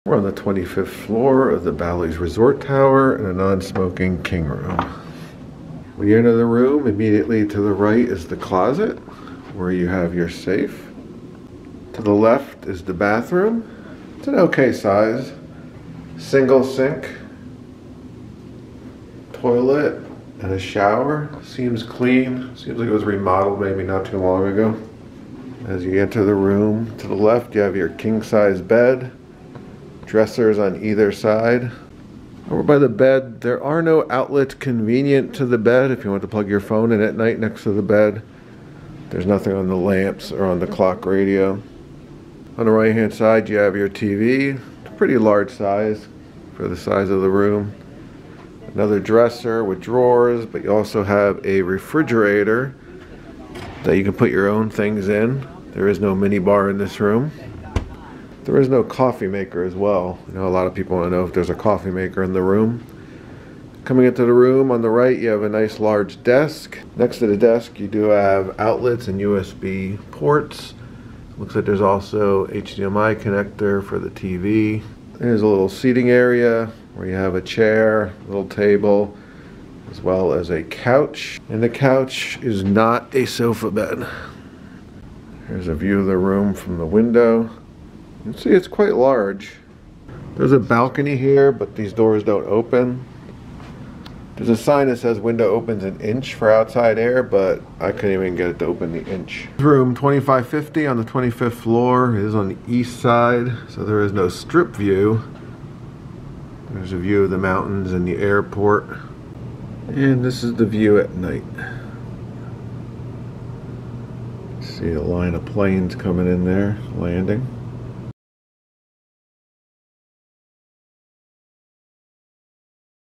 We're on the 25th floor of the Bally's Resort Tower in a non-smoking king room. When you enter the room, immediately to the right is the closet where you have your safe. To the left is the bathroom. It's an okay size. Single sink, toilet, and a shower. Seems clean. Seems like it was remodeled maybe not too long ago. As you enter the room, to the left you have your king-size bed. Dressers on either side. Over by the bed, there are no outlets convenient to the bed if you want to plug your phone in at night next to the bed. There's nothing on the lamps or on the clock radio. On the right hand side you have your TV. It's a pretty large size for the size of the room. Another dresser with drawers, but you also have a refrigerator that you can put your own things in. There is no mini bar in this room. There is no coffee maker as well. I know a lot of people want to know if there's a coffee maker in the room. Coming into the room on the right, you have a nice large desk. Next to the desk, you do have outlets and USB ports. Looks like there's also HDMI connector for the TV. There's a little seating area where you have a chair, a little table, as well as a couch. And the couch is not a sofa bed. Here's a view of the room from the window. You can see it's quite large. There's a balcony here, but these doors don't open. There's a sign that says window opens an inch for outside air, but I couldn't even get it to open the inch. Room 2550 on the 25th floor is on the east side, so there is no strip view. There's a view of the mountains and the airport. And this is the view at night. See a line of planes coming in there, landing.